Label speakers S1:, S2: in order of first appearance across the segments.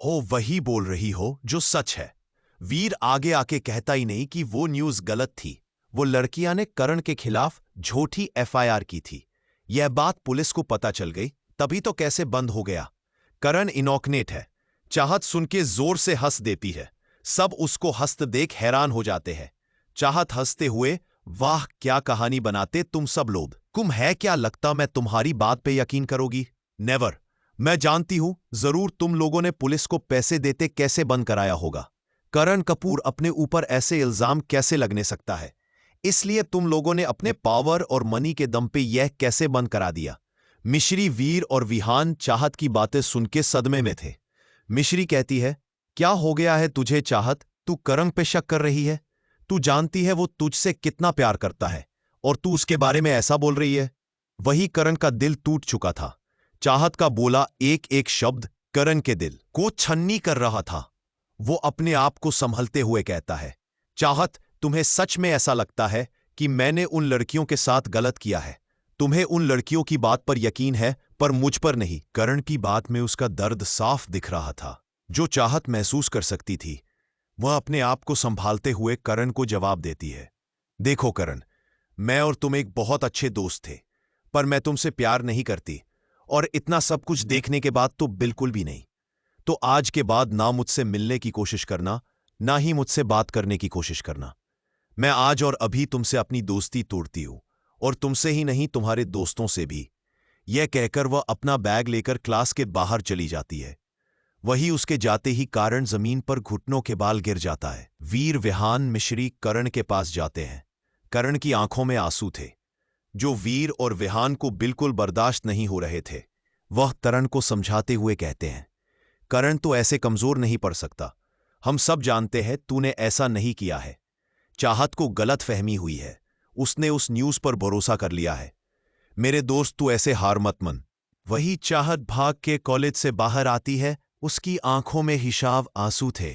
S1: हो वही बोल रही हो जो सच है। वीर आगे आके कहता ही नहीं कि वो न्यूज गलत थी। वो लड़कियां ने करण के खिलाफ झूठी एफआईआर की थी। यह बात पुलिस को पता चल गई, तभी तो कैसे बंद हो गया। करण इनोक्नेट है। चाहत सुन के जोर से हंस देती है। सब उसको हंसते देख हैरान हो जाते हैं। चाहत हंसते हुए, वाह क्या कहानी बनाते तुम सब लोग। तुम है क्या लगता मैं तुम्हारी बात पे यकीन करोगी? नेवर। मैं जानती हूं जरूर तुम लोगों ने पुलिस को पैसे देते कैसे बंद कराया होगा। करण कपूर अपने ऊपर ऐसे इल्जाम कैसे लगने सकता है? इसलिए तुम लोगों ने अपने पावर और मनी के दम पे यह कैसे बंद करा दिया? मिश्री, वीर और विहान चाहत की बातें सुन के सदमे में थे। मिश्री कहती है, क्या हो गया है तुझे चाहत? तू करण पे शक कर रही है? तू जानती है वो तुझसे कितना प्यार करता है और तू उसके बारे में ऐसा बोल रही है? वही करण का दिल टूट चुका था। चाहत का बोला एक एक शब्द करण के दिल को छन्नी कर रहा था। वो अपने आप को संभलते हुए कहता है, चाहत तुम्हें सच में ऐसा लगता है कि मैंने उन लड़कियों के साथ गलत किया है? तुम्हें उन लड़कियों की बात पर यकीन है पर मुझ पर नहीं। करण की बात में उसका दर्द साफ दिख रहा था, जो चाहत महसूस कर सकती थी। वह अपने आप को संभालते हुए करण को जवाब देती है, देखो करण, मैं और तुम एक बहुत अच्छे दोस्त थे, पर मैं तुमसे प्यार नहीं करती। और इतना सब कुछ देखने के बाद तो बिल्कुल भी नहीं। तो आज के बाद ना मुझसे मिलने की कोशिश करना, ना ही मुझसे बात करने की कोशिश करना। मैं आज और अभी तुमसे अपनी दोस्ती तोड़ती हूं, और तुमसे ही नहीं तुम्हारे दोस्तों से भी। यह कहकर वह अपना बैग लेकर क्लास के बाहर चली जाती है। वही उसके जाते ही कारण जमीन पर घुटनों के बाल गिर जाता है। वीर, विहान, मिश्री करण के पास जाते हैं। करण की आंखों में आंसू थे, जो वीर और विहान को बिल्कुल बर्दाश्त नहीं हो रहे थे। वह करण को समझाते हुए कहते हैं, करण तो ऐसे कमजोर नहीं पड़ सकता। हम सब जानते हैं तूने ऐसा नहीं किया है। चाहत को गलत फहमी हुई है। उसने उस न्यूज पर भरोसा कर लिया है। मेरे दोस्त तू ऐसे हार मत मन। वही चाहत भाग के कॉलेज से बाहर आती है। उसकी आंखों में हिसाब आंसू थे।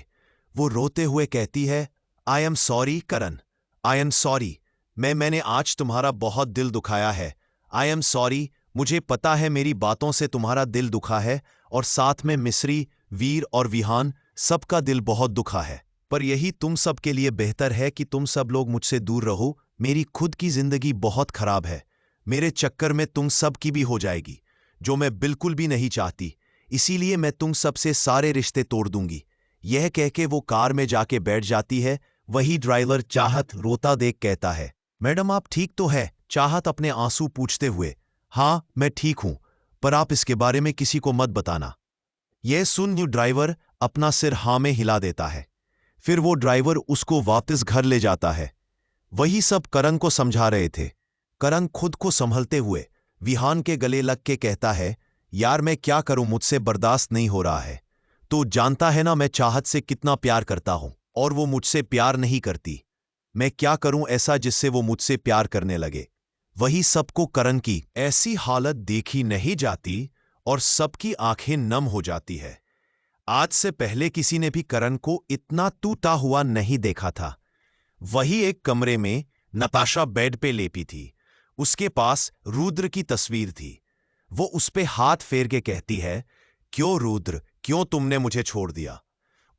S1: वो रोते हुए कहती है, I am sorry Karan, I am sorry. मैंने आज तुम्हारा बहुत दिल दुखाया है। I am sorry. मुझे पता है मेरी बातों से तुम्हारा दिल दुखा है, और साथ में मिश्री, वीर और विहान सबका दिल बहुत दुखा है। पर यही तुम सब के लिए बेहतर है कि तुम सब लोग मुझसे दूर रहो। मेरी खुद की जिंदगी बहुत खराब है। मेरे चक्कर में तुम सब की भी हो जाएगी, जो मैं बिल्कुल भी नहीं चाहती। इसीलिए मैं तुम सबसे सारे रिश्ते तोड़ दूंगी। यह कह के वो कार में जाके बैठ जाती है। वही ड्राइवर चाहत रोता देख कहता है, मैडम आप ठीक तो है? चाहत अपने आंसू पूछते हुए, हाँ मैं ठीक हूं, पर आप इसके बारे में किसी को मत बताना। यह सुन ड्राइवर अपना सिर हाँ में हिला देता है। फिर वो ड्राइवर उसको वापस घर ले जाता है। वही सब करण को समझा रहे थे। करण खुद को संभलते हुए विहान के गले लग के कहता है, यार मैं क्या करूं, मुझसे बर्दाश्त नहीं हो रहा है। तो जानता है ना मैं चाहत से कितना प्यार करता हूं, और वो मुझसे प्यार नहीं करती। मैं क्या करूं ऐसा जिससे वो मुझसे प्यार करने लगे? वही सबको करण की ऐसी हालत देखी नहीं जाती और सबकी आंखें नम हो जाती है। आज से पहले किसी ने भी करण को इतना टूटा हुआ नहीं देखा था। वही एक कमरे में नताशा बेड पे लेटी थी। उसके पास रुद्र की तस्वीर थी। वो उस पे हाथ फेर के कहती है, क्यों रुद्र, क्यों तुमने मुझे छोड़ दिया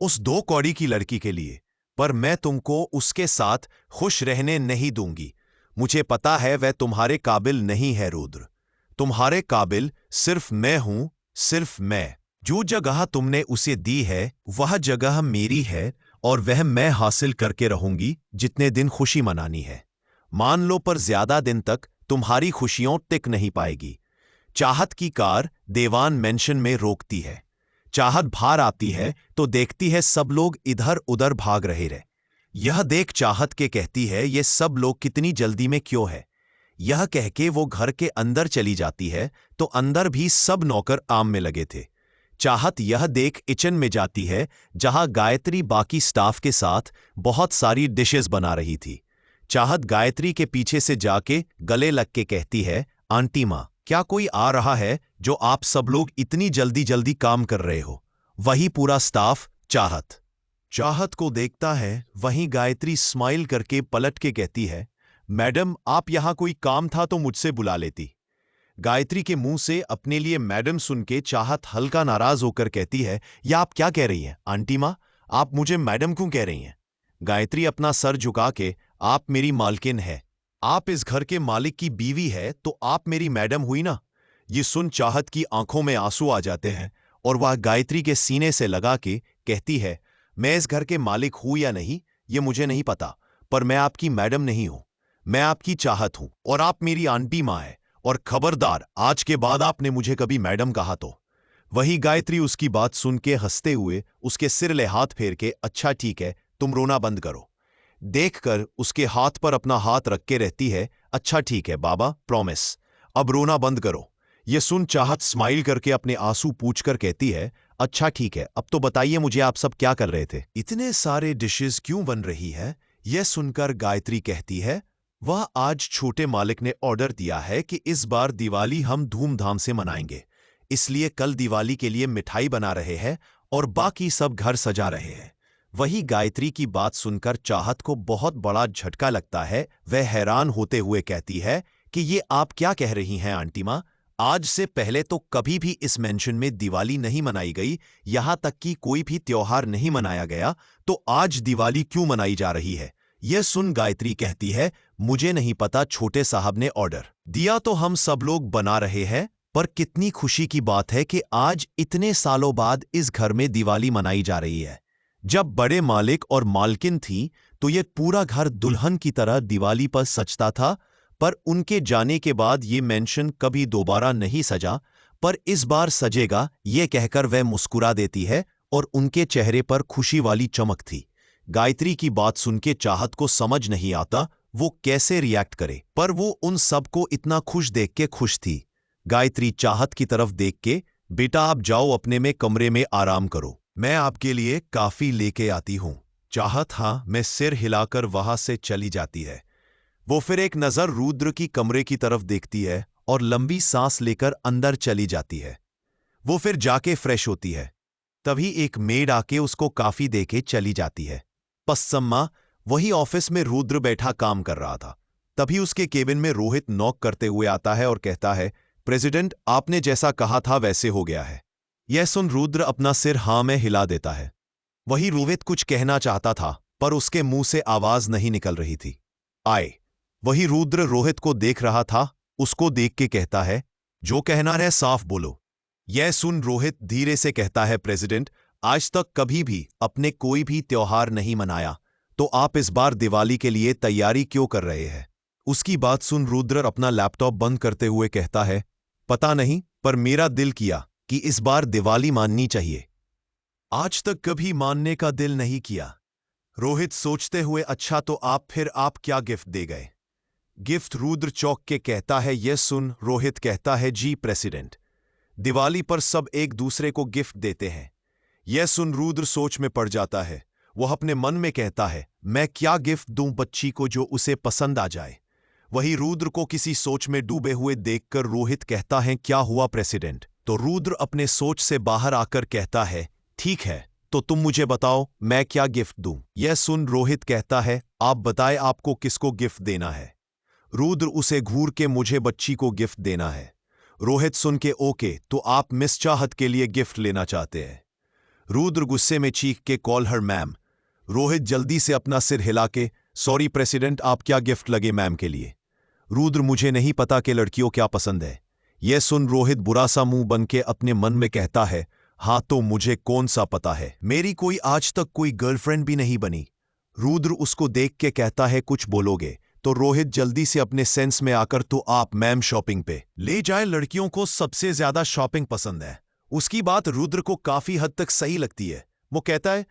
S1: उस 2 कौड़ी की लड़की के लिए? पर मैं तुमको उसके साथ खुश रहने नहीं दूंगी। मुझे पता है वह तुम्हारे काबिल नहीं है रुद्र। तुम्हारे काबिल सिर्फ मैं हूं, सिर्फ मैं। जो जगह तुमने उसे दी है वह जगह मेरी है, और वह मैं हासिल करके रहूंगी जितने दिन खुशी मनानी है। मान लो पर ज्यादा दिन तक तुम्हारी खुशियों टिक नहीं पाएगी। चाहत की कार देवान मेंशन में रोकती है। चाहत बाहर आती है तो देखती है सब लोग इधर उधर भाग रहे हैं। यह देख चाहत के कहती है, ये सब लोग कितनी जल्दी में क्यों है? यह कह के वो घर के अंदर चली जाती है तो अंदर भी सब नौकर काम में लगे थे। चाहत यह देख किचन में जाती है, जहां गायत्री बाकी स्टाफ के साथ बहुत सारी डिशेस बना रही थी। चाहत गायत्री के पीछे से जाके गले लग के कहती है, आंटी माँ क्या कोई आ रहा है जो आप सब लोग इतनी जल्दी जल्दी काम कर रहे हो? वही पूरा स्टाफ चाहत को देखता है। वहीं गायत्री स्माइल करके पलट के कहती है, मैडम आप यहां कोई काम था तो मुझसे बुला लेती। गायत्री के मुंह से अपने लिए मैडम सुन के चाहत हल्का नाराज होकर कहती है, या आप क्या कह रही हैं आंटी माँ? आप मुझे मैडम क्यों कह रही हैं? गायत्री अपना सर झुका के, आप मेरी मालकिन है, आप इस घर के मालिक की बीवी है, तो आप मेरी मैडम हुई ना। ये सुन चाहत की आंखों में आंसू आ जाते हैं और वह गायत्री के सीने से लगा के कहती है, मैं इस घर के मालिक हूं या नहीं ये मुझे नहीं पता, पर मैं आपकी मैडम नहीं हूं, मैं आपकी चाहत हूं और आप मेरी आंटी माँ है। और खबरदार, आज के बाद आपने मुझे कभी मैडम कहा तो। वही गायत्री उसकी बात सुन के हंसते हुए उसके सिर ले हाथ फेर के, अच्छा ठीक है, तुम रोना बंद करो, देखकर उसके हाथ पर अपना हाथ रख के रहती है, अच्छा ठीक है बाबा, प्रॉमिस, अब रोना बंद करो। ये सुन चाहत स्माइल करके अपने आंसू पूछकर कहती है, अच्छा ठीक है, अब तो बताइए मुझे आप सब क्या कर रहे थे? इतने सारे डिशेस क्यों बन रही है? यह सुनकर गायत्री कहती है, वह आज छोटे मालिक ने ऑर्डर दिया है कि इस बार दिवाली हम धूमधाम से मनाएंगे, इसलिए कल दिवाली के लिए मिठाई बना रहे हैं और बाकी सब घर सजा रहे हैं। वही गायत्री की बात सुनकर चाहत को बहुत बड़ा झटका लगता है। वह हैरान होते हुए कहती है कि ये आप क्या कह रही हैं आंटी माँ? आज से पहले तो कभी भी इस मेंशन में दिवाली नहीं मनाई गई, यहां तक कि कोई भी त्योहार नहीं मनाया गया, तो आज दिवाली क्यों मनाई जा रही है? यह सुन गायत्री कहती है, मुझे नहीं पता, छोटे साहब ने ऑर्डर दिया तो हम सब लोग बना रहे हैं, पर कितनी खुशी की बात है कि आज इतने सालों बाद इस घर में दिवाली मनाई जा रही है। जब बड़े मालिक और मालकिन थी तो ये पूरा घर दुल्हन की तरह दिवाली पर सजता था, पर उनके जाने के बाद ये मेंशन कभी दोबारा नहीं सजा, पर इस बार सजेगा, ये कहकर वह मुस्कुरा देती है और उनके चेहरे पर खुशी वाली चमक थी। गायत्री की बात सुन के चाहत को समझ नहीं आता वो कैसे रिएक्ट करे, पर वो उन सबको इतना खुश देख के खुश थी। गायत्री चाहत की तरफ देख के, बेटा आप जाओ अपने में कमरे में आराम करो, मैं आपके लिए काफी लेके आती हूं। चाहत हाँ मैं सिर हिलाकर वहां से चली जाती है। वो फिर एक नजर रुद्र की कमरे की तरफ देखती है और लंबी सांस लेकर अंदर चली जाती है। वो फिर जाके फ्रेश होती है, तभी एक मेड आके उसको काफी देके चली जाती है। पस्सम्मा वही ऑफिस में रुद्र बैठा काम कर रहा था, तभी उसके केबिन में रोहित नॉक करते हुए आता है और कहता है, प्रेसिडेंट आपने जैसा कहा था वैसे हो गया है। यह सुन रुद्र अपना सिर हाँ में हिला देता है। वही रोहित कुछ कहना चाहता था पर उसके मुंह से आवाज नहीं निकल रही थी। आए वही रुद्र रोहित को देख रहा था, उसको देख के कहता है, जो कहना है साफ बोलो। यह सुन रोहित धीरे से कहता है, प्रेसिडेंट आज तक कभी भी अपने कोई भी त्योहार नहीं मनाया, तो आप इस बार दिवाली के लिए तैयारी क्यों कर रहे हैं? उसकी बात सुन रुद्र अपना लैपटॉप बंद करते हुए कहता है, पता नहीं, पर मेरा दिल किया कि इस बार दिवाली माननी चाहिए। आज तक कभी मानने का दिल नहीं किया। रोहित सोचते हुए, अच्छा तो आप क्या गिफ्ट दे गए? गिफ्ट? रुद्र चौंक के कहता है। यह सुन रोहित कहता है, जी प्रेसिडेंट, दिवाली पर सब एक दूसरे को गिफ्ट देते हैं। यह सुन रुद्र सोच में पड़ जाता है। वह अपने मन में कहता है, मैं क्या गिफ्ट दूं बच्ची को जो उसे पसंद आ जाए? वही रुद्र को किसी सोच में डूबे हुए देखकर रोहित कहता है, क्या हुआ प्रेसिडेंट? तो रुद्र अपने सोच से बाहर आकर कहता है, ठीक है तो तुम मुझे बताओ मैं क्या गिफ्ट दूं? यह सुन रोहित कहता है, आप बताएं आपको किसको गिफ्ट देना है? रुद्र उसे घूर के, मुझे बच्ची को गिफ्ट देना है। रोहित सुन के, ओके तो आप मिस चाहत के लिए गिफ्ट लेना चाहते हैं? रुद्र गुस्से में चीख के, कॉल हर मैम। रोहित जल्दी से अपना सिर हिला के, सॉरी प्रेसिडेंट आप क्या गिफ्ट लगे मैम के लिए? रुद्र, मुझे नहीं पता कि लड़कियों क्या पसंद है। यह सुन रोहित बुरा सा मुंह बन के अपने मन में कहता है, हाँ तो मुझे कौन सा पता है, मेरी कोई आज तक कोई गर्लफ्रेंड भी नहीं बनी। रुद्र उसको देख के कहता है, कुछ बोलोगे? तो रोहित जल्दी से अपने सेंस में आकर, तो आप मैम शॉपिंग पे ले जाए, लड़कियों को सबसे ज्यादा शॉपिंग पसंद है। उसकी बात रुद्र को काफी हद तक सही लगती है। वो कहता है,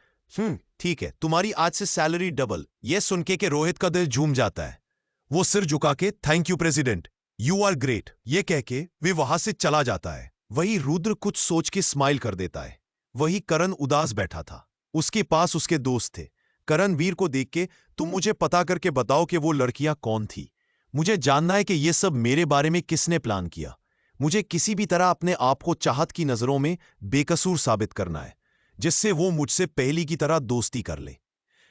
S1: ठीक है, तुम्हारी आज से सैलरी डबल। यह सुन के रोहित का दिल झूम जाता है। वो सिर झुका के, thank you president, you are great, ये कह के वे वहां से चला जाता है। वही रुद्र कुछ सोच के स्माइल कर देता है। वही करण उदास बैठा था, उसके पास उसके दोस्त थे। करण वीर को देख के, तुम मुझे पता करके बताओ कि वो लड़कियां कौन थी। मुझे जानना है कि ये सब मेरे बारे में किसने प्लान किया। मुझे किसी भी तरह अपने आप को चाहत की नजरों में बेकसूर साबित करना है, जिससे वो मुझसे पहली की तरह दोस्ती कर ले।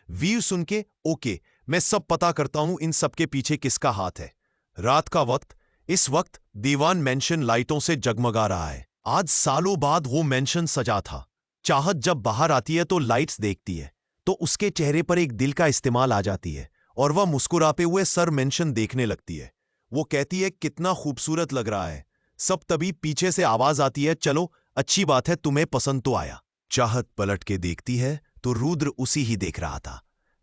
S1: वीर सुन के, ओके मैं सब पता करता हूं इन सब के पीछे किसका हाथ है। रात का वक्त, इस वक्त दीवान मेंशन लाइटों से जगमगा रहा है। आज सालों बाद वो मेंशन सजा था। चाहत जब बाहर आती है तो लाइट्स देखती है तो उसके चेहरे पर एक दिल का इस्तेमाल आ जाती है और वह मुस्कुराते हुए सर मेंशन देखने लगती है। वो कहती है कितना खूबसूरत लग रहा है सब। तभी पीछे से आवाज आती है, चलो अच्छी बात है, तुम्हें पसंद तो आया। चाहत पलट के देखती है तो रुद्र उसी ही देख रहा था।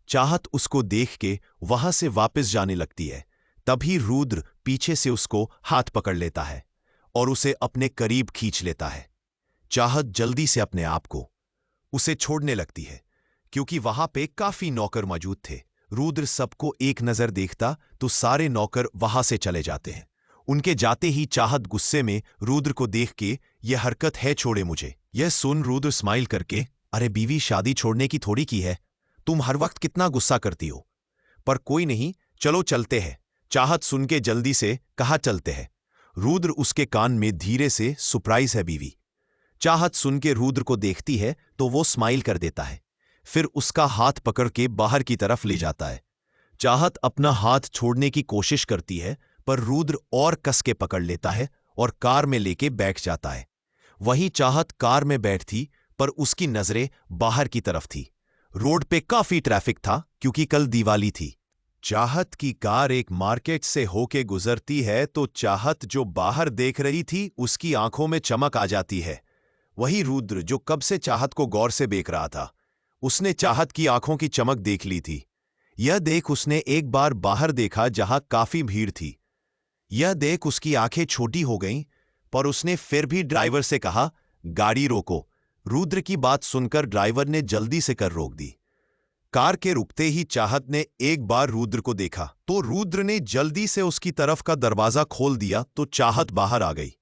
S1: चाहत उसको देख के वहां से वापस जाने लगती है। तभी रुद्र पीछे से उसको हाथ पकड़ लेता है और उसे अपने करीब खींच लेता है। चाहत जल्दी से अपने आप को उसे छोड़ने लगती है क्योंकि वहां पे काफी नौकर मौजूद थे। रुद्र सबको एक नजर देखता तो सारे नौकर वहां से चले जाते हैं। उनके जाते ही चाहत गुस्से में रुद्र को देख के, यह हरकत है, छोड़े मुझे। यह सुन रुद्र स्माइल करके, अरे बीवी शादी छोड़ने की थोड़ी की है, तुम हर वक्त कितना गुस्सा करती हो। पर कोई नहीं, चलो चलते हैं। चाहत सुन के जल्दी से कहा, चलते हैं। रुद्र उसके कान में धीरे से, सरप्राइज है बीवी। चाहत सुन के रुद्र को देखती है तो वो स्माइल कर देता है, फिर उसका हाथ पकड़ के बाहर की तरफ ले जाता है। चाहत अपना हाथ छोड़ने की कोशिश करती है पर रुद्र और कस के पकड़ लेता है और कार में लेके बैठ जाता है। वहीं चाहत कार में बैठी पर उसकी नजरें बाहर की तरफ थी। रोड पे काफी ट्रैफिक था क्योंकि कल दिवाली थी। चाहत की कार एक मार्केट से होके गुजरती है तो चाहत जो बाहर देख रही थी उसकी आंखों में चमक आ जाती है। वही रुद्र जो कब से चाहत को गौर से देख रहा था, उसने चाहत की आंखों की चमक देख ली थी। यह देख उसने एक बार बाहर देखा जहां काफी भीड़ थी। यह देख उसकी आंखें छोटी हो गईं, पर उसने फिर भी ड्राइवर से कहा, गाड़ी रोको। रुद्र की बात सुनकर ड्राइवर ने जल्दी से कर रोक दी। कार के रुकते ही चाहत ने एक बार रुद्र को देखा तो रुद्र ने जल्दी से उसकी तरफ का दरवाजा खोल दिया तो चाहत बाहर आ गई।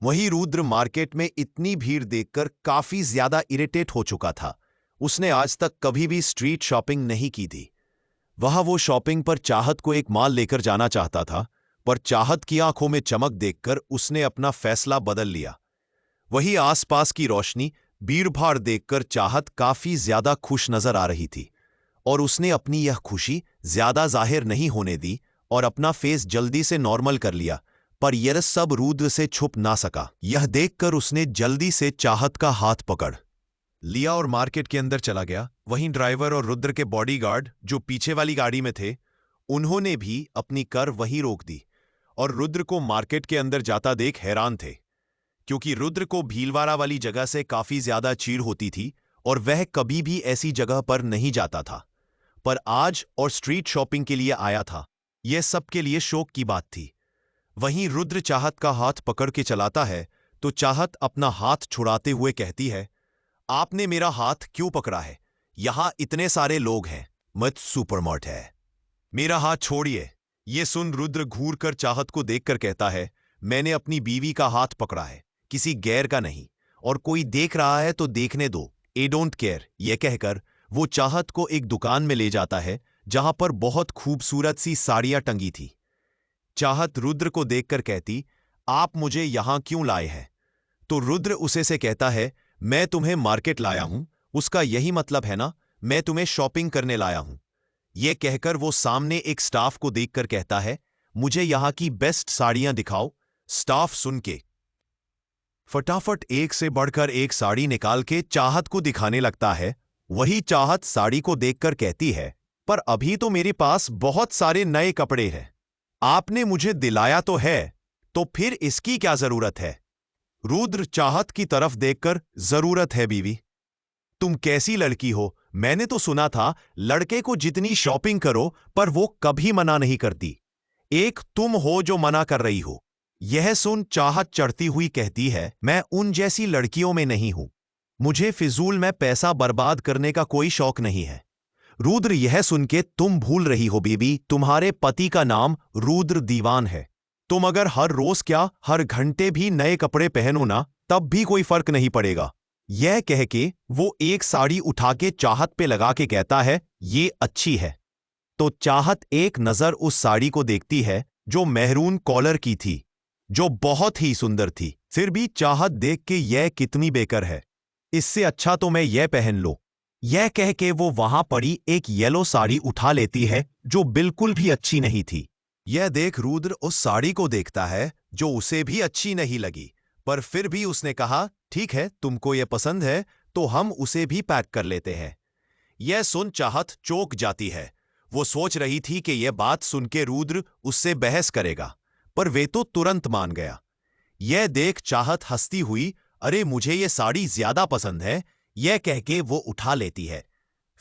S1: वहीं रुद्र मार्केट में इतनी भीड़ देखकर काफी ज्यादा इरिटेट हो चुका था। उसने आज तक कभी भी स्ट्रीट शॉपिंग नहीं की थी। वह वो शॉपिंग पर चाहत को एक माल लेकर जाना चाहता था, पर चाहत की आंखों में चमक देखकर उसने अपना फैसला बदल लिया। वही आसपास की रोशनी, भीड़-भाड़ देखकर चाहत काफी ज्यादा खुश नजर आ रही थी और उसने अपनी यह खुशी ज्यादा जाहिर नहीं होने दी और अपना फेस जल्दी से नॉर्मल कर लिया। पर यह सब रुद्र से छुप ना सका। यह देखकर उसने जल्दी से चाहत का हाथ पकड़ लिया और मार्केट के अंदर चला गया। वहीं ड्राइवर और रुद्र के बॉडीगार्ड जो पीछे वाली गाड़ी में थे, उन्होंने भी अपनी कार वहीं रोक दी और रुद्र को मार्केट के अंदर जाता देख हैरान थे, क्योंकि रुद्र को भीलवाड़ा वाली जगह से काफी ज्यादा चीड़ होती थी और वह कभी भी ऐसी जगह पर नहीं जाता था। पर आज और स्ट्रीट शॉपिंग के लिए आया था। यह सबके लिए शौक की बात थी। वहीं रुद्र चाहत का हाथ पकड़ के चलाता है तो चाहत अपना हाथ छुड़ाते हुए कहती है, आपने मेरा हाथ क्यों पकड़ा है? यहां इतने सारे लोग हैं, मत सुपरमार्ट है, मेरा हाथ छोड़िए। ये सुन रुद्र घूर कर चाहत को देखकर कहता है, मैंने अपनी बीवी का हाथ पकड़ा है, किसी गैर का नहीं, और कोई देख रहा है तो देखने दो, आई डोंट केयर। यह कहकर वो चाहत को एक दुकान में ले जाता है जहां पर बहुत खूबसूरत सी साड़ियां टंगी थी। चाहत रुद्र को देखकर कहती, आप मुझे यहां क्यों लाए हैं? तो रुद्र उसे से कहता है, मैं तुम्हें मार्केट लाया हूं, उसका यही मतलब है ना, मैं तुम्हें शॉपिंग करने लाया हूं। यह कहकर वो सामने एक स्टाफ को देखकर कहता है, मुझे यहां की बेस्ट साड़ियां दिखाओ। स्टाफ सुन के फटाफट एक से बढ़कर एक साड़ी निकाल के चाहत को दिखाने लगता है। वही चाहत साड़ी को देखकर कहती है, पर अभी तो मेरे पास बहुत सारे नए कपड़े हैं, आपने मुझे दिलाया तो है, तो फिर इसकी क्या जरूरत है? रुद्र चाहत की तरफ देखकर, जरूरत है बीवी, तुम कैसी लड़की हो? मैंने तो सुना था लड़के को जितनी शॉपिंग करो पर वो कभी मना नहीं करती, एक तुम हो जो मना कर रही हो। यह सुन चाहत चढ़ती हुई कहती है, मैं उन जैसी लड़कियों में नहीं हूं, मुझे फिजूल में पैसा बर्बाद करने का कोई शौक नहीं है। रुद्र यह सुन के, तुम भूल रही हो बेबी, तुम्हारे पति का नाम रुद्र दीवान है। तुम अगर हर रोज क्या हर घंटे भी नए कपड़े पहनो ना, तब भी कोई फर्क नहीं पड़ेगा। यह कह के वो एक साड़ी उठा के चाहत पे लगा के कहता है, ये अच्छी है। तो चाहत एक नजर उस साड़ी को देखती है जो मैरून कॉलर की थी, जो बहुत ही सुंदर थी। फिर भी चाहत देख के, यह कितनी बेकार है, इससे अच्छा तो मैं यह पहन लो। यह कह के वो वहां पड़ी एक येलो साड़ी उठा लेती है जो बिल्कुल भी अच्छी नहीं थी। यह देख रुद्र उस साड़ी को देखता है जो उसे भी अच्छी नहीं लगी, पर फिर भी उसने कहा, ठीक है, तुमको यह पसंद है तो हम उसे भी पैक कर लेते हैं। यह सुन चाहत चौंक जाती है। वो सोच रही थी कि यह बात सुन के रुद्र उससे बहस करेगा, पर वे तो तुरंत मान गया। यह देख चाहत हंसती हुई, अरे मुझे यह साड़ी ज्यादा पसंद है, यह कह के वो उठा लेती है।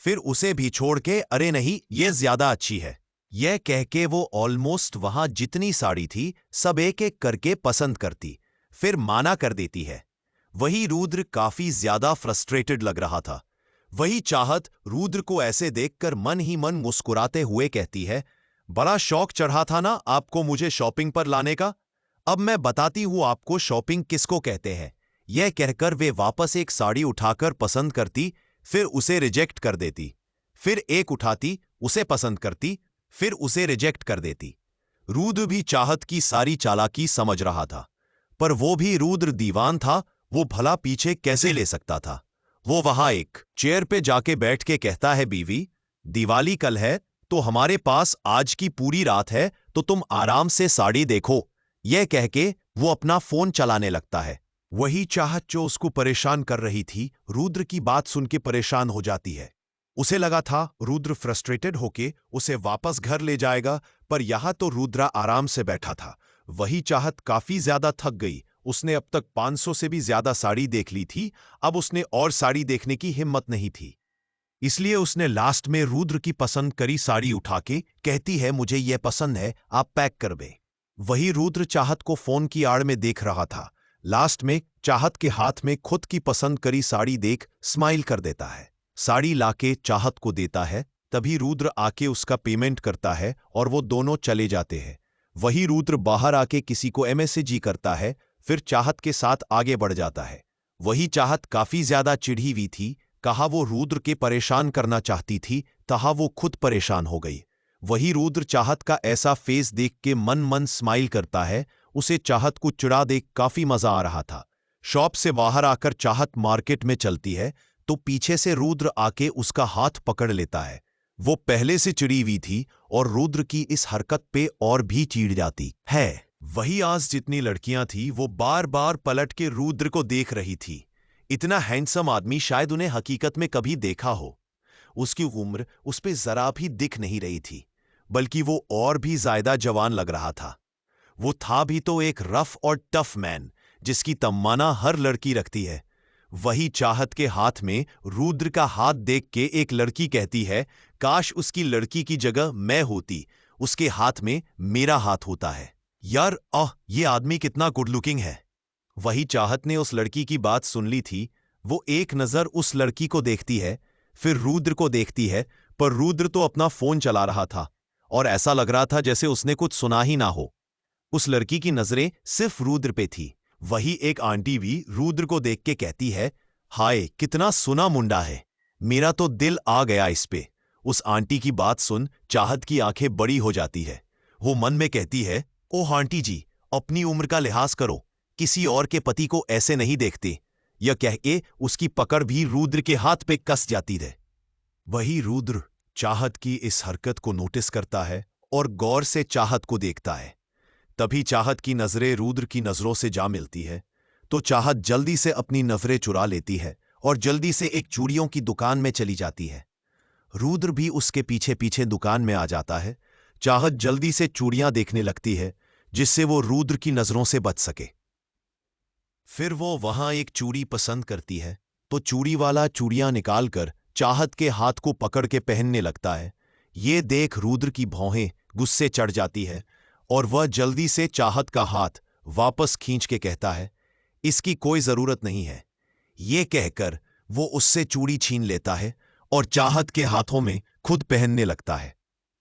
S1: फिर उसे भी छोड़ के, अरे नहीं, यह ज्यादा अच्छी है, यह कह के वो ऑलमोस्ट वहां जितनी साड़ी थी सब एक एक करके पसंद करती, फिर माना कर देती है। वही रुद्र काफी ज्यादा फ्रस्ट्रेटेड लग रहा था। वही चाहत रुद्र को ऐसे देखकर मन ही मन मुस्कुराते हुए कहती है, बड़ा शौक चढ़ा था ना आपको मुझे शॉपिंग पर लाने का, अब मैं बताती हूं आपको शॉपिंग किसको कहते हैं। यह कहकर वे वापस एक साड़ी उठाकर पसंद करती, फिर उसे रिजेक्ट कर देती, फिर एक उठाती, उसे पसंद करती, फिर उसे रिजेक्ट कर देती। रुद्र भी चाहत की सारी चालाकी समझ रहा था, पर वो भी रुद्र दीवान था, वो भला पीछे कैसे ले सकता था। वो वहां एक चेयर पे जाके बैठ के कहता है, बीवी, दिवाली कल है तो हमारे पास आज की पूरी रात है, तो तुम आराम से साड़ी देखो। यह कह के वो अपना फोन चलाने लगता है। वही चाहत जो उसको परेशान कर रही थी, रुद्र की बात सुन के परेशान हो जाती है। उसे लगा था रुद्र फ्रस्ट्रेटेड होके उसे वापस घर ले जाएगा, पर यहां तो रुद्रा आराम से बैठा था। वही चाहत काफी ज्यादा थक गई। उसने अब तक 500 से भी ज्यादा साड़ी देख ली थी, अब उसने और साड़ी देखने की हिम्मत नहीं थी। इसलिए उसने लास्ट में रुद्र की पसंद करी साड़ी उठा के कहती है, मुझे यह पसंद है, आप पैक कर दे। वही रुद्र चाहत को फोन की आड़ में देख रहा था। लास्ट में चाहत के हाथ में खुद की पसंद करी साड़ी देख स्माइल कर देता है, साड़ी लाके चाहत को देता है। तभी रुद्र आके उसका पेमेंट करता है और वो दोनों चले जाते हैं। वही रुद्र बाहर आके किसी को मैसेज करता है, फिर चाहत के साथ आगे बढ़ जाता है। वही चाहत काफी ज्यादा चिढ़ी हुई थी, कहा वो रुद्र के परेशान करना चाहती थी, तहा वो खुद परेशान हो गई। वही रुद्र चाहत का ऐसा फेस देख के मन मन स्माइल करता है। उसे चाहत को चिढ़ा देख काफी मजा आ रहा था। शॉप से बाहर आकर चाहत मार्केट में चलती है तो पीछे से रुद्र आके उसका हाथ पकड़ लेता है। वो पहले से चिढ़ी हुई थी और रुद्र की इस हरकत पे और भी चिढ़ जाती है। वही आज जितनी लड़कियां थी वो बार बार पलट के रुद्र को देख रही थी। इतना हैंडसम आदमी शायद उन्हें हकीकत में कभी देखा हो। उसकी उम्र उस पे जरा भी दिख नहीं रही थी, बल्कि वो और भी ज्यादा जवान लग रहा था। वो था भी तो एक रफ और टफ मैन, जिसकी तमन्ना हर लड़की रखती है। वही चाहत के हाथ में रुद्र का हाथ देख के एक लड़की कहती है, काश उसकी लड़की की जगह मैं होती, उसके हाथ में मेरा हाथ होता है। यार ये आदमी कितना गुड लुकिंग है। वही चाहत ने उस लड़की की बात सुन ली थी। वो एक नजर उस लड़की को देखती है, फिर रुद्र को देखती है, पर रुद्र तो अपना फोन चला रहा था और ऐसा लग रहा था जैसे उसने कुछ सुना ही ना हो। उस लड़की की नजरें सिर्फ रुद्र पे थी। वही एक आंटी भी रुद्र को देख के कहती है, हाय कितना सुना मुंडा है, मेरा तो दिल आ गया इस पे। उस आंटी की बात सुन चाहत की आंखें बड़ी हो जाती है। वो मन में कहती है, ओह आंटी जी, अपनी उम्र का लिहाज करो, किसी और के पति को ऐसे नहीं देखते। यह कह के उसकी पकड़ भी रुद्र के हाथ पे कस जाती है। वही रुद्र चाहत की इस हरकत को नोटिस करता है और गौर से चाहत को देखता है। तभी चाहत की नजरें रुद्र की नजरों से जा मिलती है तो चाहत जल्दी से अपनी नजरें चुरा लेती है और जल्दी से एक चूड़ियों की दुकान में चली जाती है। रुद्र भी उसके पीछे पीछे दुकान में आ जाता है। चाहत जल्दी से चूड़ियां देखने लगती है जिससे वो रुद्र की नजरों से बच सके। फिर वो वहां एक चूड़ी पसंद करती है तो चूड़ी वाला चूड़ियां निकालकर चाहत के हाथ को पकड़ के पहनने लगता है। ये देख रुद्र की भौहें गुस्से चढ़ जाती है और वह जल्दी से चाहत का हाथ वापस खींच के कहता है, इसकी कोई जरूरत नहीं है। ये कहकर वो उससे चूड़ी छीन लेता है और चाहत के हाथों में खुद पहनने लगता है।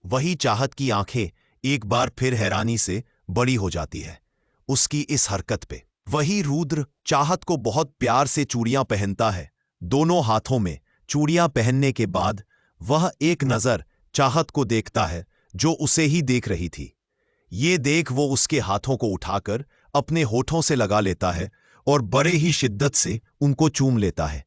S1: वही चाहत की आंखें एक बार फिर हैरानी से बड़ी हो जाती है उसकी इस हरकत पे। वही रुद्र चाहत को बहुत प्यार से चूड़ियां पहनता है। दोनों हाथों में चूड़ियां पहनने के बाद वह एक नजर चाहत को देखता है जो उसे ही देख रही थी। ये देख वो उसके हाथों को उठाकर अपने होठों से लगा लेता है और बड़े ही शिद्दत से उनको चूम लेता है।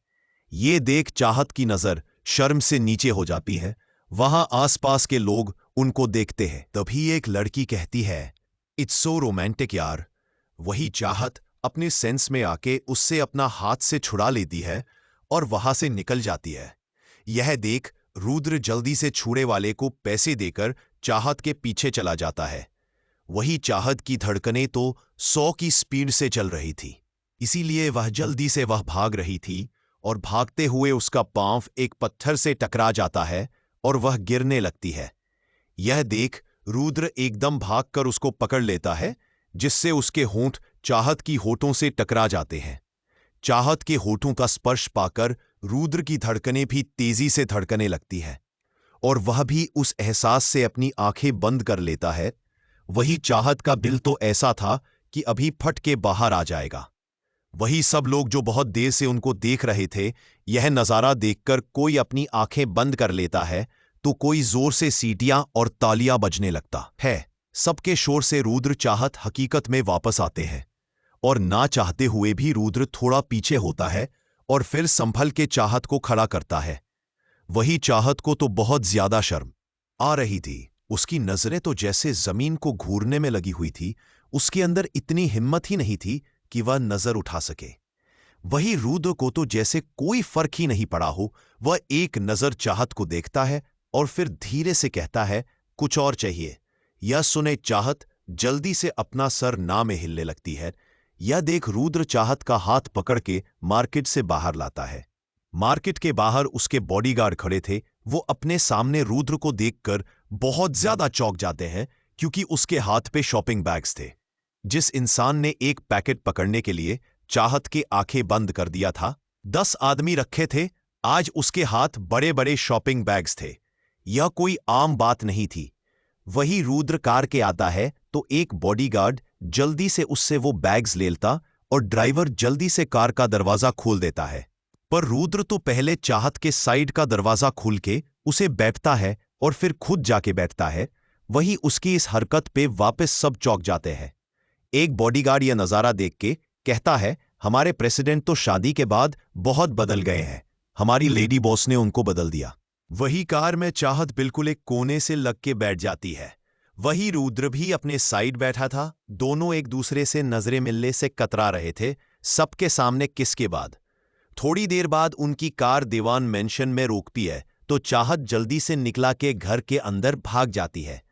S1: ये देख चाहत की नजर शर्म से नीचे हो जाती है। वहां आसपास के लोग उनको देखते हैं। तभी एक लड़की कहती है, इट्स सो रोमांटिक यार। वही चाहत अपने सेंस में आके उससे अपना हाथ से छुड़ा लेती है और वहां से निकल जाती है। यह देख रुद्र जल्दी से छुड़े वाले को पैसे देकर चाहत के पीछे चला जाता है। वही चाहत की धड़कनें तो 100 की स्पीड से चल रही थी, इसीलिए वह जल्दी से भाग रही थी और भागते हुए उसका पांव एक पत्थर से टकरा जाता है और वह गिरने लगती है। यह देख रुद्र एकदम भागकर उसको पकड़ लेता है, जिससे उसके होंठ चाहत की होठों से टकरा जाते हैं। चाहत के होठों का स्पर्श पाकर रुद्र की धड़कनें भी तेजी से धड़कने लगती है और वह भी उस एहसास से अपनी आंखें बंद कर लेता है। वही चाहत का दिल तो ऐसा था कि अभी फट के बाहर आ जाएगा। वही सब लोग जो बहुत देर से उनको देख रहे थे, यह नजारा देखकर कोई अपनी आंखें बंद कर लेता है तो कोई जोर से सीटियां और तालियां बजने लगता है। सबके शोर से रुद्र चाहत हकीकत में वापस आते हैं और ना चाहते हुए भी रुद्र थोड़ा पीछे होता है और फिर संभल के चाहत को खड़ा करता है। वही चाहत को तो बहुत ज्यादा शर्म आ रही थी। उसकी नजरें तो जैसे जमीन को घूरने में लगी हुई थी। उसके अंदर इतनी हिम्मत ही नहीं थी कि वह नजर उठा सके। वही रुद्र को तो जैसे कोई फर्क ही नहीं पड़ा हो। वह एक नजर चाहत को देखता है और फिर धीरे से कहता है, कुछ और चाहिए। यह सुने चाहत जल्दी से अपना सर ना में हिलने लगती है। यह देख रुद्र चाहत का हाथ पकड़ के मार्केट से बाहर लाता है। मार्केट के बाहर उसके बॉडीगार्ड खड़े थे। वो अपने सामने रुद्र को देखकर बहुत ज्यादा चौंक जाते हैं, क्योंकि उसके हाथ पे शॉपिंग बैग्स थे। जिस इंसान ने एक पैकेट पकड़ने के लिए चाहत के आंखें बंद कर दिया था, 10 आदमी रखे थे, आज उसके हाथ बड़े बड़े शॉपिंग बैग्स थे। यह कोई आम बात नहीं थी। वही रुद्र कार के आता है तो एक बॉडीगार्ड जल्दी से उससे वो बैग्स ले लेता और ड्राइवर जल्दी से कार का दरवाजा खोल देता है। पर रुद्र तो पहले चाहत के साइड का दरवाजा खोल के उसे बैठता है और फिर खुद जाके बैठता है। वही उसकी इस हरकत पे वापस सब चौंक जाते हैं। एक बॉडीगार्ड यह नजारा देख के कहता है, हमारे प्रेसिडेंट तो शादी के बाद बहुत बदल गए हैं। हमारी लेडी बॉस ने उनको बदल दिया। वही कार में चाहत बिल्कुल एक कोने से लग के बैठ जाती है। वही रुद्र भी अपने साइड बैठा था। दोनों एक दूसरे से नजरें मिलने से कतरा रहे थे, सबके सामने किस के बाद। थोड़ी देर बाद उनकी कार दीवान मेंशन में रोकती है तो चाहत जल्दी से निकला के घर के अंदर भाग जाती है।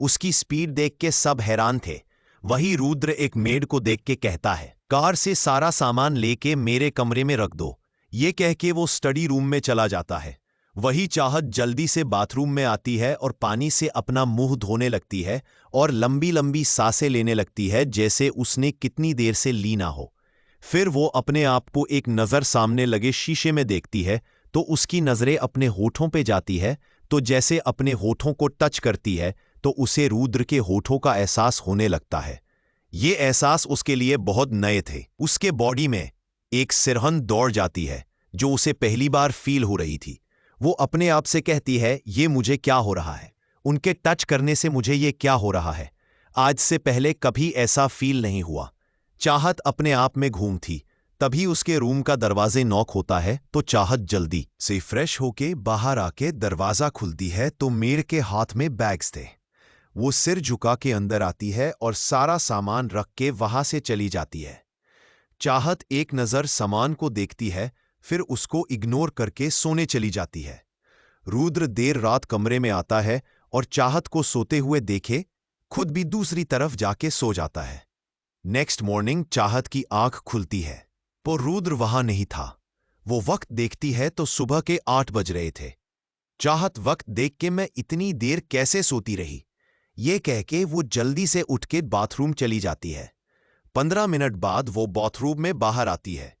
S1: उसकी स्पीड देख के सब हैरान थे। वही रुद्र एक मेड को देख के कहता है, कार से सारा सामान लेके मेरे कमरे में रख दो। ये कह के वो स्टडी रूम में चला जाता है। वही चाहत जल्दी से बाथरूम में आती है और पानी से अपना मुंह धोने लगती है और लंबी लंबी सांसें लेने लगती है, जैसे उसने कितनी देर से ली ना हो। फिर वो अपने आप को एक नज़र सामने लगे शीशे में देखती है तो उसकी नज़रें अपने होठों पे जाती है, तो जैसे अपने होठों को टच करती है तो उसे रुद्र के होठों का एहसास होने लगता है। ये एहसास उसके लिए बहुत नए थे। उसके बॉडी में एक सिरहन दौड़ जाती है जो उसे पहली बार फील हो रही थी। वो अपने आप से कहती है, ये मुझे क्या हो रहा है? उनके टच करने से मुझे ये क्या हो रहा है? आज से पहले कभी ऐसा फील नहीं हुआ। चाहत अपने आप में घूम थी। तभी उसके रूम का दरवाजे नॉक होता है तो चाहत जल्दी से फ्रेश होके बाहर आके दरवाजा खुलती है तो मेड के हाथ में बैग्स थे। वो सिर झुका के अंदर आती है और सारा सामान रख के वहां से चली जाती है। चाहत एक नज़र सामान को देखती है, फिर उसको इग्नोर करके सोने चली जाती है। रुद्र देर रात कमरे में आता है और चाहत को सोते हुए देखे खुद भी दूसरी तरफ जाके सो जाता है। नेक्स्ट मॉर्निंग चाहत की आंख खुलती है पर रुद्र वहां नहीं था। वो वक्त देखती है तो सुबह के 8 बज रहे थे। चाहत वक्त देख के मैं इतनी देर कैसे सोती रही, ये कह के वो जल्दी से उठ के बाथरूम चली जाती है। 15 मिनट बाद वो बाथरूम में बाहर आती है।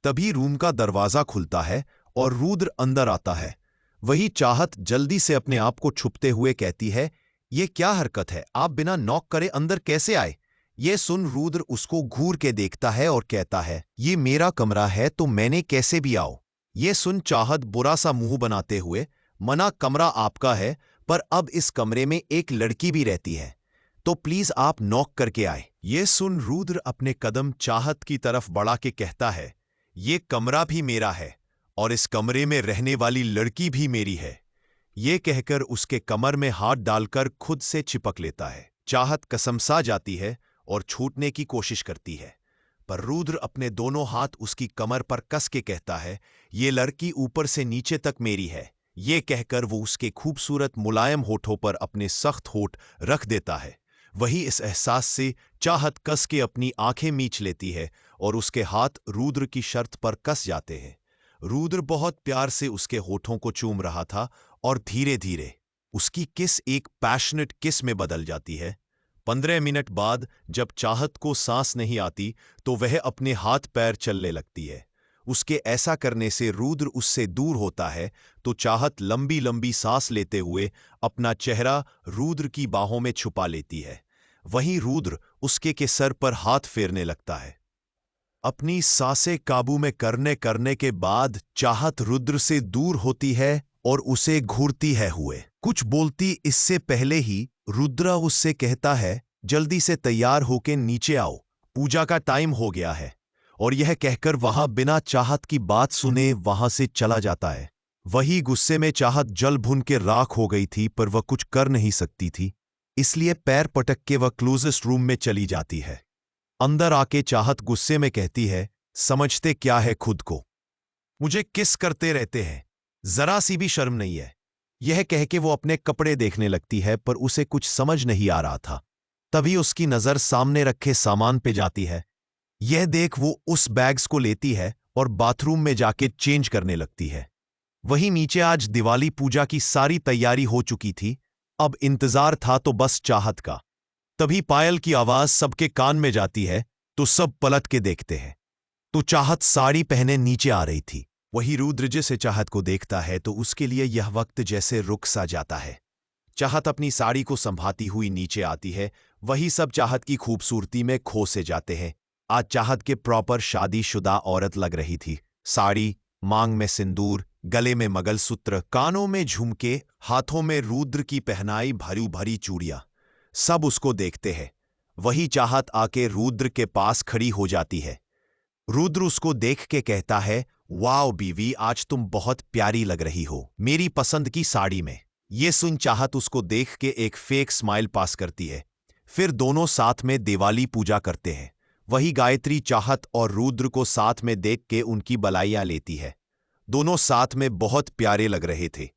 S1: तभी रूम का दरवाजा खुलता है और रुद्र अंदर आता है। वही चाहत जल्दी से अपने आप को छुपते हुए कहती है, ये क्या हरकत है? आप बिना नॉक करे अंदर कैसे आए? ये सुन रुद्र उसको घूर के देखता है और कहता है, ये मेरा कमरा है तो मैंने कैसे भी आओ। ये सुन चाहत बुरा सा मुंह बनाते हुए, मना, कमरा आपका है पर अब इस कमरे में एक लड़की भी रहती है, तो प्लीज आप नॉक करके आए। ये सुन रुद्र अपने कदम चाहत की तरफ बढ़ा के कहता है, ये कमरा भी मेरा है और इस कमरे में रहने वाली लड़की भी मेरी है। ये कहकर उसके कमर में हाथ डालकर खुद से चिपक लेता है। चाहत कसमसा जाती है और छूटने की कोशिश करती है, पर रुद्र अपने दोनों हाथ उसकी कमर पर कस के कहता है, ये लड़की ऊपर से नीचे तक मेरी है। ये कहकर वो उसके खूबसूरत मुलायम होठों पर अपने सख्त होठ रख देता है। वही इस एहसास से चाहत कस के अपनी आंखें मीच लेती है और उसके हाथ रुद्र की शर्त पर कस जाते हैं। रुद्र बहुत प्यार से उसके होठों को चूम रहा था और धीरे धीरे उसकी किस एक पैशनेट किस में बदल जाती है। 15 मिनट बाद जब चाहत को सांस नहीं आती तो वह अपने हाथ पैर चलने लगती है। उसके ऐसा करने से रुद्र उससे दूर होता है तो चाहत लंबी लंबी सांस लेते हुए अपना चेहरा रुद्र की बाहों में छुपा लेती है। वहीं रुद्र उसके के सर पर हाथ फेरने लगता है। अपनी सांसें काबू में करने करने के बाद चाहत रुद्र से दूर होती है और उसे घूरती है हुए कुछ बोलती इससे पहले ही रुद्र उससे कहता है, जल्दी से तैयार होके नीचे आओ, पूजा का टाइम हो गया है। और यह कहकर वहां बिना चाहत की बात सुने वहां से चला जाता है। वही गुस्से में चाहत जल भुन के राख हो गई थी, पर वह कुछ कर नहीं सकती थी, इसलिए पैर पटक के वह क्लोजेस्ट रूम में चली जाती है। अंदर आके चाहत गुस्से में कहती है, समझते क्या है खुद को, मुझे किस करते रहते हैं, जरा सी भी शर्म नहीं है। यह कह के वो अपने कपड़े देखने लगती है, पर उसे कुछ समझ नहीं आ रहा था। तभी उसकी नजर सामने रखे सामान पे जाती है। यह देख वो उस बैग्स को लेती है और बाथरूम में जाके चेंज करने लगती है। वहीं नीचे आज दिवाली पूजा की सारी तैयारी हो चुकी थी, अब इंतजार था तो बस चाहत का। तभी पायल की आवाज सबके कान में जाती है तो सब पलट के देखते हैं तो चाहत साड़ी पहने नीचे आ रही थी। वही रुद्र जैसे चाहत को देखता है तो उसके लिए यह वक्त जैसे रुक सा जाता है। चाहत अपनी साड़ी को संभाती हुई नीचे आती है। वही सब चाहत की खूबसूरती में खो से जाते हैं। आज चाहत के प्रॉपर शादीशुदा औरत लग रही थी। साड़ी, मांग में सिंदूर, गले में मंगलसूत्र, कानों में झुमके, हाथों में रुद्र की पहनाई भरी भरी चूड़ियां, सब उसको देखते हैं। वही चाहत आके रुद्र के पास खड़ी हो जाती है। रुद्र उसको देख के कहता है, वाओ बीवी, आज तुम बहुत प्यारी लग रही हो मेरी पसंद की साड़ी में। ये सुन चाहत उसको देख के एक फेक स्माइल पास करती है। फिर दोनों साथ में दिवाली पूजा करते हैं। वही गायत्री चाहत और रुद्र को साथ में देख के उनकी बलाइयां लेती है। दोनों साथ में बहुत प्यारे लग रहे थे।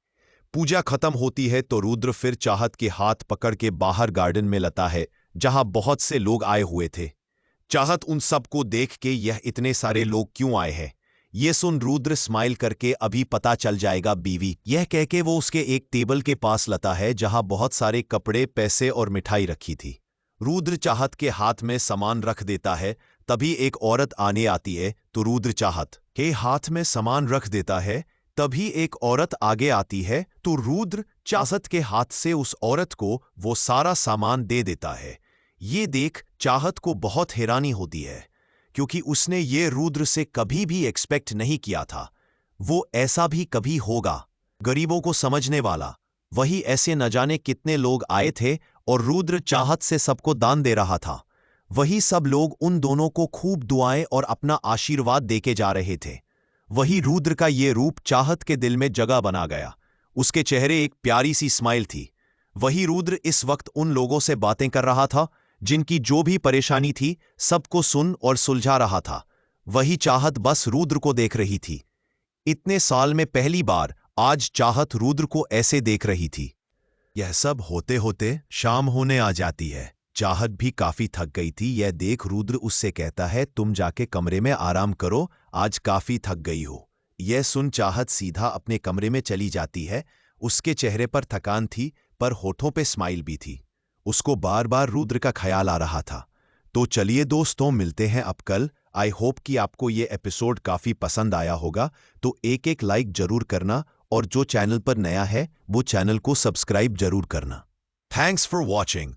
S1: पूजा खत्म होती है तो रुद्र फिर चाहत के हाथ पकड़ के बाहर गार्डन में लाता है जहां बहुत से लोग आए हुए थे। चाहत उन सबको देख के यह इतने सारे लोग क्यों आए हैं ये सुन रुद्र स्माइल करके, अभी पता चल जाएगा बीवी, यह कह के वो उसके एक टेबल के पास लाता है जहां बहुत सारे कपड़े, पैसे और मिठाई रखी थी। रुद्र चाहत के हाथ में सामान रख देता है। तभी एक औरत आने आती है तो रुद्र चाहत के हाथ में सामान रख देता है। तभी एक औरत आगे आती है तो रुद्र चाहत के हाथ से उस औरत को वो सारा सामान दे देता है। ये देख चाहत को बहुत हैरानी होती है, क्योंकि उसने ये रुद्र से कभी भी एक्सपेक्ट नहीं किया था। वो ऐसा भी कभी होगा, गरीबों को समझने वाला। वही ऐसे न जाने कितने लोग आए थे और रुद्र चाहत से सबको दान दे रहा था। वही सब लोग उन दोनों को खूब दुआएं और अपना आशीर्वाद देके जा रहे थे। वही रुद्र का ये रूप चाहत के दिल में जगह बना गया। उसके चेहरे एक प्यारी सी स्माइल थी। वही रुद्र इस वक्त उन लोगों से बातें कर रहा था जिनकी जो भी परेशानी थी सबको सुन और सुलझा रहा था। वही चाहत बस रुद्र को देख रही थी। इतने साल में पहली बार आज चाहत रुद्र को ऐसे देख रही थी। यह सब होते होते शाम होने आ जाती है। चाहत भी काफी थक गई थी। यह देख रुद्र उससे कहता है, तुम जाके कमरे में आराम करो, आज काफी थक गई हो। यह सुन चाहत सीधा अपने कमरे में चली जाती है। उसके चेहरे पर थकान थी, पर होठों पे स्माइल भी थी। उसको बार बार रुद्र का ख्याल आ रहा था। तो चलिए दोस्तों, मिलते हैं अब कल। आई होप कि आपको ये एपिसोड काफी पसंद आया होगा, तो एक लाइक जरूर करना और जो चैनल पर नया है वो चैनल को सब्सक्राइब जरूर करना। Thanks for watching.